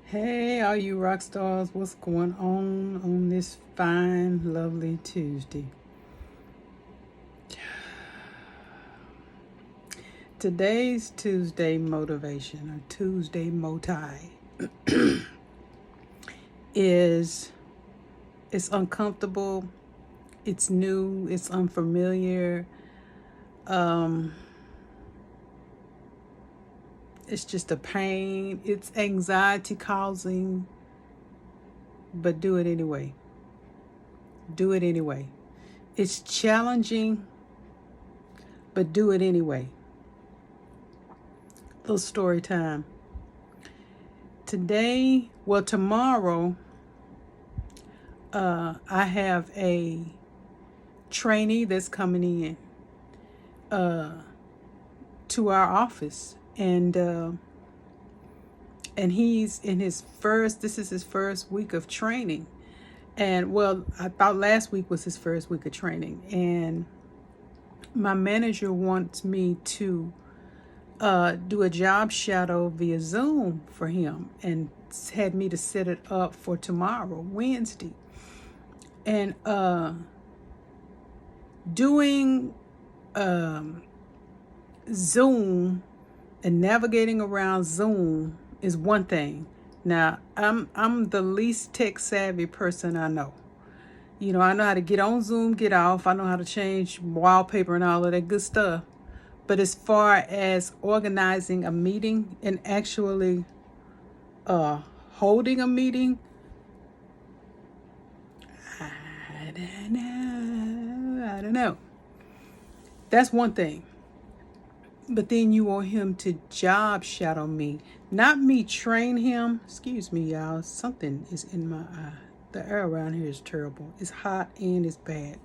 Hey, all you rock stars, what's going on this fine, lovely Tuesday? Today's Tuesday motivation or Tuesday Moti is it's uncomfortable, it's new, it's unfamiliar. Um, it's just a pain, it's anxiety causing, but do it anyway. Do it anyway. It's challenging, but do it anyway. Little story time. Tomorrow, I have a trainee that's coming in to our office, and he's in his first. This is his first week of training, and well, I thought last week was his first week of training, and my manager wants me to do a job shadow via Zoom for him, and had me to set it up for tomorrow, Wednesday. And doing Zoom and navigating around Zoom is one thing. Now, I'm the least tech savvy person I know. You know, I know how to get on Zoom, get off. I know how to change wallpaper and all of that good stuff. But as far as organizing a meeting and actually holding a meeting, I don't know. That's one thing. But then you want him to job shadow me, not me train him. Excuse me, y'all. Something is in my eye. The air around here is terrible. It's hot and it's bad.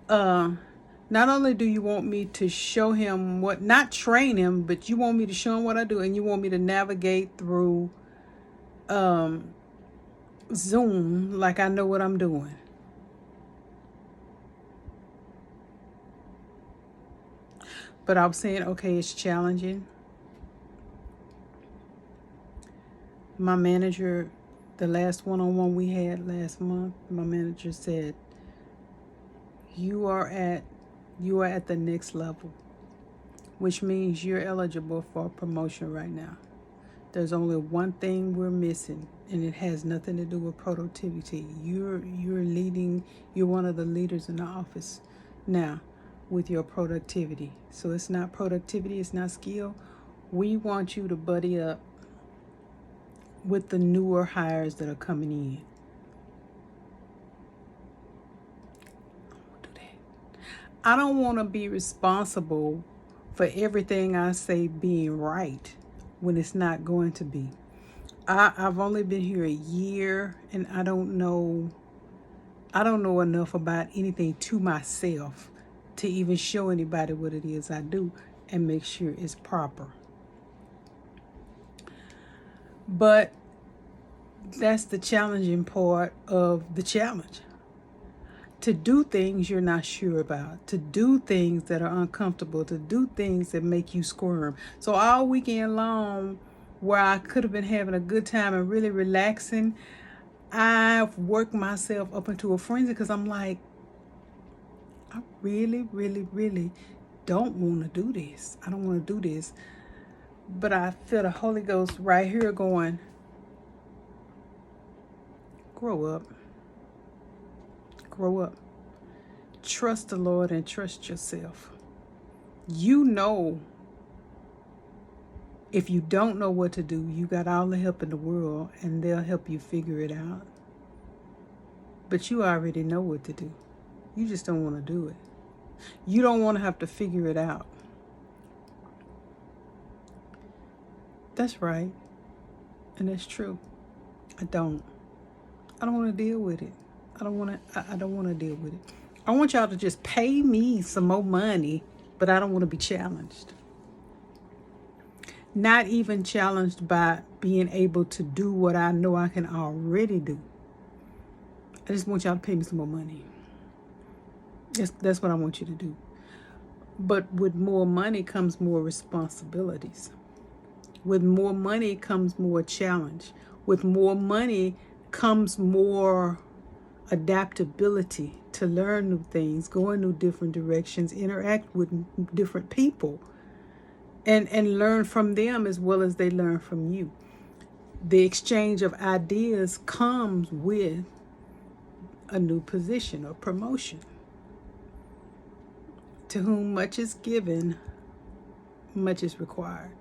Not only do you want me to show him what, not train him, but you want me to show him what I do, and you want me to navigate through Zoom like I know what I'm doing. But I was saying, okay, it's challenging. My manager, the last one-on-one we had last month, my manager said, you are at the next level, which means you're eligible for a promotion right now. There's only one thing we're missing, and it has nothing to do with productivity. You're leading, you're one of the leaders in the office now with your productivity. So it's not productivity, it's not skill. We want you to buddy up with the newer hires that are coming in. I don't want to be responsible for everything I say being right when it's not going to be. I've only been here a year, and I don't know enough about anything to myself to even show anybody what it is I do and make sure it's proper. But that's the challenging part of the challenge. To do things you're not sure about, to do things that are uncomfortable, to do things that make you squirm. So all weekend long, where I could have been having a good time and really relaxing, I've worked myself up into a frenzy because I'm like, I really, really, really don't want to do this. I don't want to do this. But I feel the Holy Ghost right here going, grow up. Grow up. Trust the Lord and trust yourself. You know, if you don't know what to do, you got all the help in the world, and they'll help you figure it out. But you already know what to do. You just don't want to do it. You don't want to have to figure it out. That's right. And that's true. I don't want to deal with it. I don't want to deal with it. I want y'all to just pay me some more money, but I don't want to be challenged. Not even challenged by being able to do what I know I can already do. I just want y'all to pay me some more money. That's what I want you to do. But with more money comes more responsibilities. With more money comes more challenge. With more money comes more adaptability to learn new things, go in new different directions, interact with different people, and learn from them as well as they learn from you. The exchange of ideas comes with a new position or promotion. To whom much is given, much is required.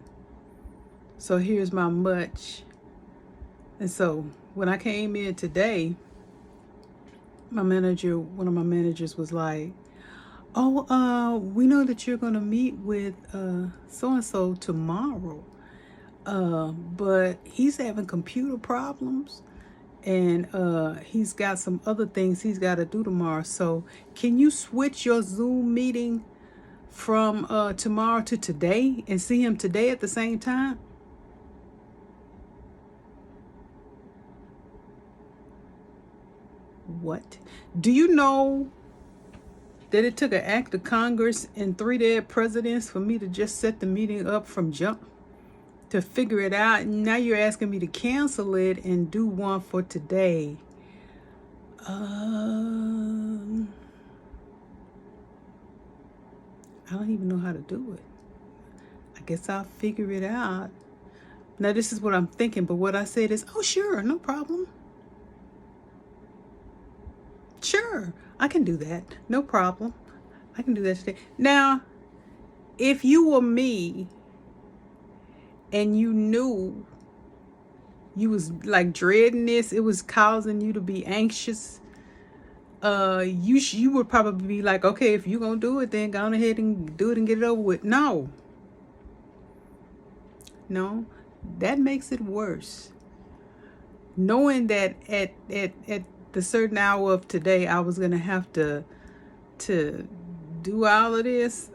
So here's my much. And so when I came in today, one of my managers was like, "Oh, we know that you're gonna meet with so and so tomorrow. But he's having computer problems, and he's got some other things he's got to do tomorrow. So can you switch your Zoom meeting from tomorrow to today and see him today at the same time?" What? Do you know that it took an act of Congress and 3 dead presidents for me to just set the meeting up from jump to figure it out? And now you're asking me to cancel it and do one for today. I don't even know how to do it. I guess I'll figure it out. Now this is what I'm thinking, but what I said is, oh sure, no problem. Sure, I can do that. No problem. I can do that today. Now, if you were me and you knew you was like dreading this, it was causing you to be anxious, you would probably be like, okay, if you're gonna do it, then go on ahead and do it and get it over with. No, that makes it worse. Knowing that at the certain hour of today, I was gonna have to do all of this.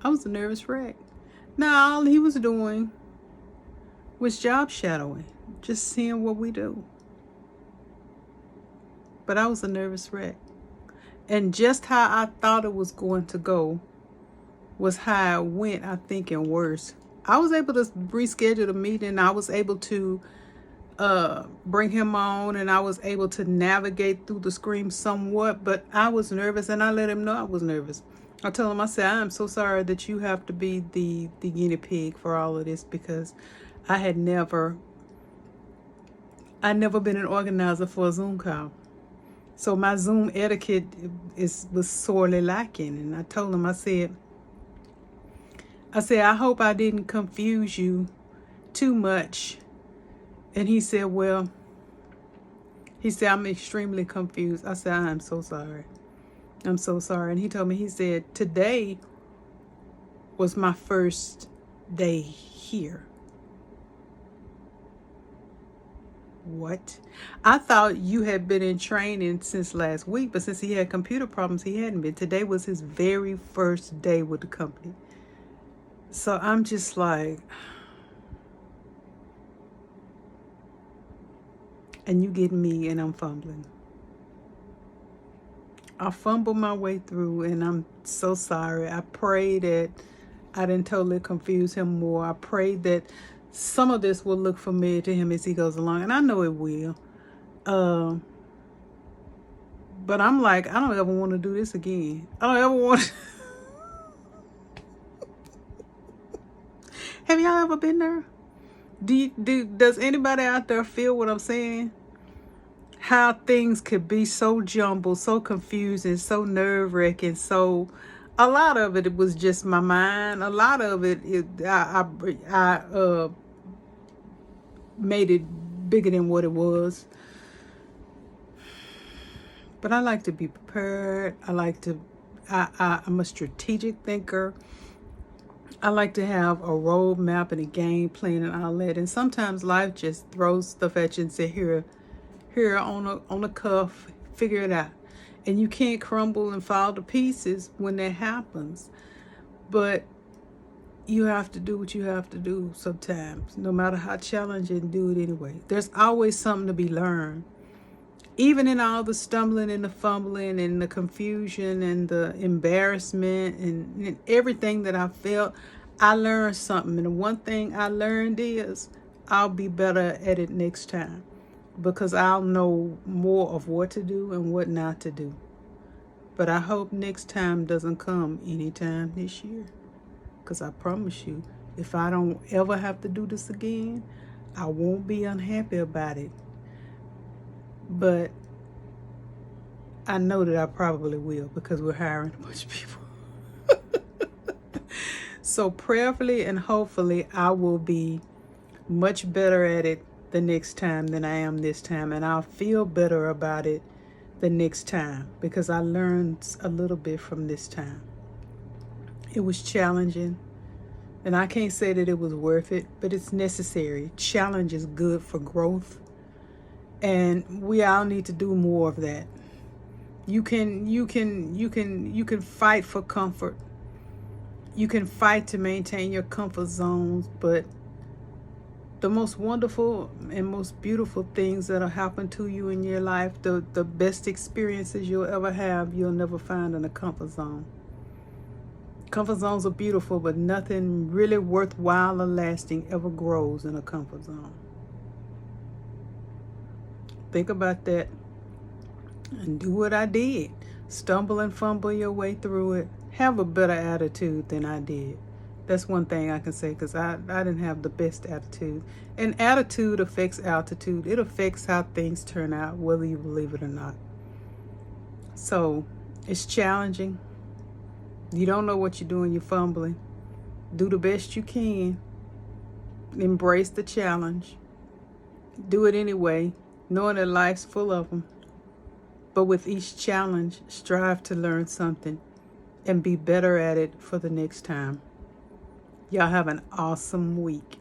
I was a nervous wreck. Now all he was doing was job shadowing, just seeing what we do. But I was a nervous wreck. And just how I thought it was going to go was how it went, I think, and worse. I was able to reschedule the meeting. I was able to bring him on, and I was able to navigate through the scream somewhat, but I was nervous, and I let him know I was nervous. I told him, I said, I'm so sorry that you have to be the guinea pig for all of this, because I never been an organizer for a Zoom call. So my Zoom etiquette was sorely lacking. And I told him, I said, I hope I didn't confuse you too much. And he said, I'm extremely confused. I said, I'm so sorry. I'm so sorry. And he told me, he said, today was my first day here. What? I thought you had been in training since last week, but since he had computer problems, he hadn't been. Today was his very first day with the company. So I'm just like, and you get me and I'm fumbling. I fumbled my way through, and I'm so sorry. I pray that I didn't totally confuse him more. I pray that some of this will look familiar to him as he goes along, and I know it will. But I'm like, I don't ever want to do this again. I don't ever want to. Have y'all ever been there? Does anybody out there feel what I'm saying? How things could be so jumbled, so confusing, so nerve-wracking. So a lot of it was just my mind. A lot of it, I made it bigger than what it was. But I like to be prepared. I'm a strategic thinker. I like to have a roadmap and a game plan and all that. And sometimes life just throws stuff at you and say, here on the cuff, figure it out. And you can't crumble and fall to pieces when that happens. But you have to do what you have to do sometimes. No matter how challenging, do it anyway. There's always something to be learned. Even in all the stumbling and the fumbling and the confusion and the embarrassment and everything that I felt, I learned something, and the one thing I learned is I'll be better at it next time because I'll know more of what to do and what not to do. But I hope next time doesn't come anytime this year, because I promise you, if I don't ever have to do this again, I won't be unhappy about it. But I know that I probably will because we're hiring a bunch of people. So prayerfully and hopefully I will be much better at it the next time than I am this time, and I'll feel better about it the next time because I learned a little bit from this time. It was challenging, and I can't say that it was worth it, but it's necessary. Challenge is good for growth, and we all need to do more of that. You can fight for comfort. You can fight to maintain your comfort zones, but the most wonderful and most beautiful things that'll happen to you in your life, the best experiences you'll ever have, you'll never find in a comfort zone. Comfort zones are beautiful, but nothing really worthwhile or lasting ever grows in a comfort zone. Think about that and do what I did. Stumble and fumble your way through it. Have a better attitude than I did. That's one thing I can say, because I didn't have the best attitude. And attitude affects altitude. It affects how things turn out, whether you believe it or not. So it's challenging. You don't know what you're doing. You're fumbling. Do the best you can. Embrace the challenge. Do it anyway, knowing that life's full of them. But with each challenge, strive to learn something and be better at it for the next time. Y'all have an awesome week.